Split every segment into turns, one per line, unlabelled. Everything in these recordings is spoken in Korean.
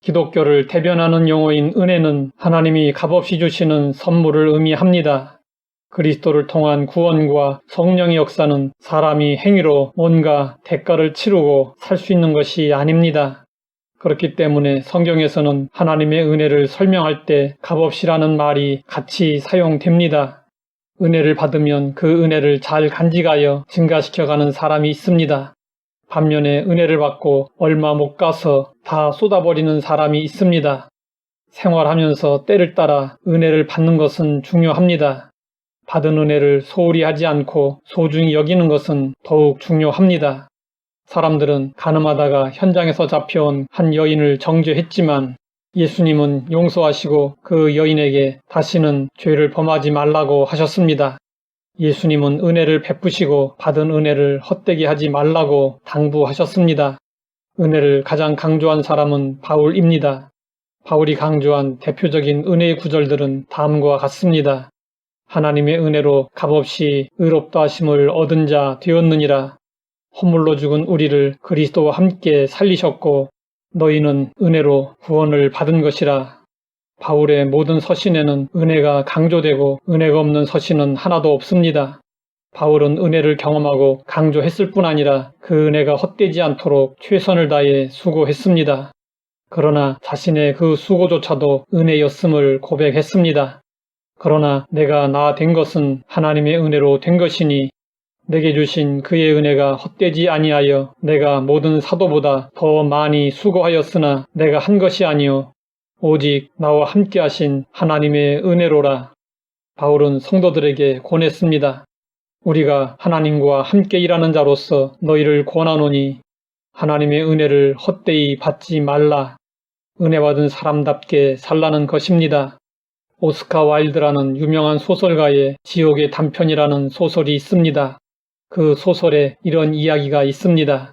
기독교를 대변하는 용어인 은혜는 하나님이 값없이 주시는 선물을 의미합니다. 그리스도를 통한 구원과 성령의 역사는 사람이 행위로 뭔가 대가를 치르고 살 수 있는 것이 아닙니다. 그렇기 때문에 성경에서는 하나님의 은혜를 설명할 때 값없이라는 말이 같이 사용됩니다. 은혜를 받으면 그 은혜를 잘 간직하여 증가시켜가는 사람이 있습니다. 반면에 은혜를 받고 얼마 못 가서 다 쏟아버리는 사람이 있습니다. 생활하면서 때를 따라 은혜를 받는 것은 중요합니다. 받은 은혜를 소홀히 하지 않고 소중히 여기는 것은 더욱 중요합니다. 사람들은 가늠하다가 현장에서 잡혀온 한 여인을 정죄했지만 예수님은 용서하시고 그 여인에게 다시는 죄를 범하지 말라고 하셨습니다. 예수님은 은혜를 베푸시고 받은 은혜를 헛되게 하지 말라고 당부하셨습니다. 은혜를 가장 강조한 사람은 바울입니다. 바울이 강조한 대표적인 은혜의 구절들은 다음과 같습니다. 하나님의 은혜로 값없이 의롭다 하심을 얻은 자 되었느니라. 허물로 죽은 우리를 그리스도와 함께 살리셨고 너희는 은혜로 구원을 받은 것이라. 바울의 모든 서신에는 은혜가 강조되고 은혜가 없는 서신은 하나도 없습니다. 바울은 은혜를 경험하고 강조했을 뿐 아니라 그 은혜가 헛되지 않도록 최선을 다해 수고했습니다. 그러나 자신의 그 수고조차도 은혜였음을 고백했습니다. 그러나 내가 나 된 것은 하나님의 은혜로 된 것이니 내게 주신 그의 은혜가 헛되지 아니하여 내가 모든 사도보다 더 많이 수고하였으나 내가 한 것이 아니요 오직 나와 함께 하신 하나님의 은혜로라. 바울은 성도들에게 권했습니다. 우리가 하나님과 함께 일하는 자로서 너희를 권하노니 하나님의 은혜를 헛되이 받지 말라. 은혜 받은 사람답게 살라는 것입니다. 오스카 와일드라는 유명한 소설가의 지옥의 단편이라는 소설이 있습니다. 그 소설에 이런 이야기가 있습니다.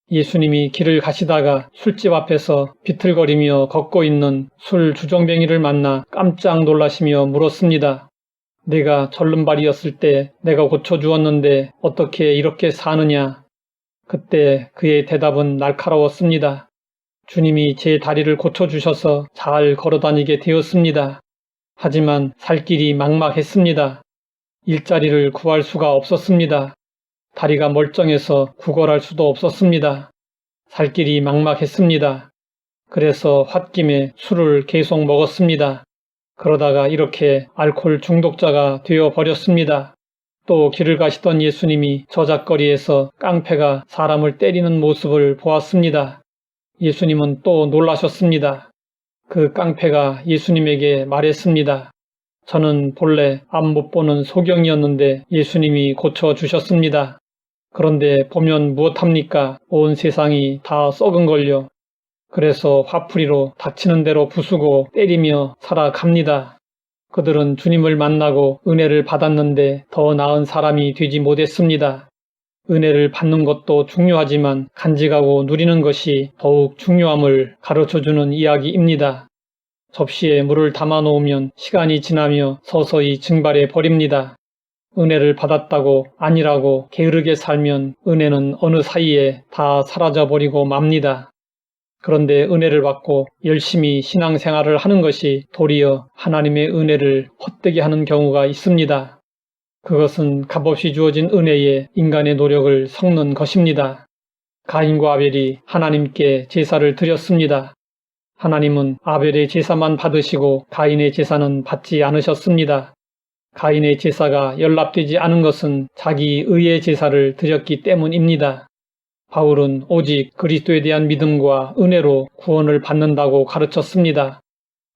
예수님이 길을 가시다가 술집 앞에서 비틀거리며 걷고 있는 술 주정뱅이를 만나 깜짝 놀라시며 물었습니다. 내가 절름발이었을 때 내가 고쳐주었는데 어떻게 이렇게 사느냐? 그때 그의 대답은 날카로웠습니다. 주님이 제 다리를 고쳐주셔서 잘 걸어다니게 되었습니다. 하지만 살 길이 막막했습니다. 일자리를 구할 수가 없었습니다. 다리가 멀쩡해서 구걸할 수도 없었습니다. 살 길이 막막했습니다. 그래서 홧김에 술을 계속 먹었습니다. 그러다가 이렇게 알코올 중독자가 되어버렸습니다. 또 길을 가시던 예수님이 저작거리에서 깡패가 사람을 때리는 모습을 보았습니다. 예수님은 또 놀라셨습니다. 그 깡패가 예수님에게 말했습니다. 저는 본래 앞 못 보는 소경이었는데 예수님이 고쳐주셨습니다. 그런데 보면 무엇합니까? 온 세상이 다 썩은걸요. 그래서 화풀이로 닥치는 대로 부수고 때리며 살아갑니다. 그들은 주님을 만나고 은혜를 받았는데 더 나은 사람이 되지 못했습니다. 은혜를 받는 것도 중요하지만 간직하고 누리는 것이 더욱 중요함을 가르쳐주는 이야기입니다. 접시에 물을 담아 놓으면 시간이 지나며 서서히 증발해 버립니다. 은혜를 받았다고 아니라고 게으르게 살면 은혜는 어느 사이에 다 사라져버리고 맙니다. 그런데 은혜를 받고 열심히 신앙생활을 하는 것이 도리어 하나님의 은혜를 헛되게 하는 경우가 있습니다. 그것은 값없이 주어진 은혜에 인간의 노력을 섞는 것입니다. 가인과 아벨이 하나님께 제사를 드렸습니다. 하나님은 아벨의 제사만 받으시고 가인의 제사는 받지 않으셨습니다. 가인의 제사가 연락되지 않은 것은 자기 의의 제사를 드렸기 때문입니다. 바울은 오직 그리스도에 대한 믿음과 은혜로 구원을 받는다고 가르쳤습니다.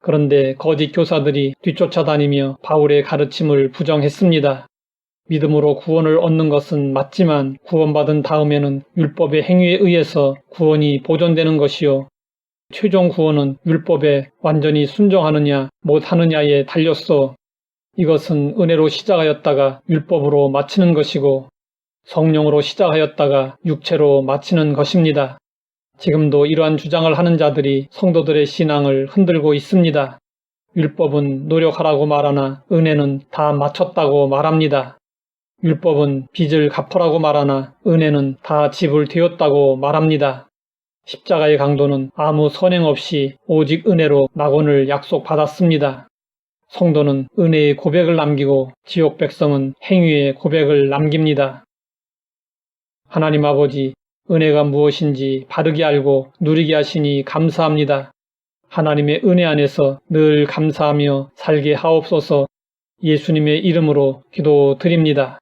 그런데 거짓 교사들이 뒤쫓아다니며 바울의 가르침을 부정했습니다. 믿음으로 구원을 얻는 것은 맞지만 구원받은 다음에는 율법의 행위에 의해서 구원이 보존되는 것이요. 최종 구원은 율법에 완전히 순종하느냐 못하느냐에 달렸소. 이것은 은혜로 시작하였다가 율법으로 마치는 것이고 성령으로 시작하였다가 육체로 마치는 것입니다. 지금도 이러한 주장을 하는 자들이 성도들의 신앙을 흔들고 있습니다. 율법은 노력하라고 말하나 은혜는 다 마쳤다고 말합니다. 율법은 빚을 갚으라고 말하나 은혜는 다 지불되었다고 말합니다. 십자가의 강도는 아무 선행 없이 오직 은혜로 낙원을 약속받았습니다. 성도는 은혜의 고백을 남기고 지옥 백성은 행위의 고백을 남깁니다. 하나님 아버지, 은혜가 무엇인지 바르게 알고 누리게 하시니 감사합니다. 하나님의 은혜 안에서 늘 감사하며 살게 하옵소서. 예수님의 이름으로 기도드립니다.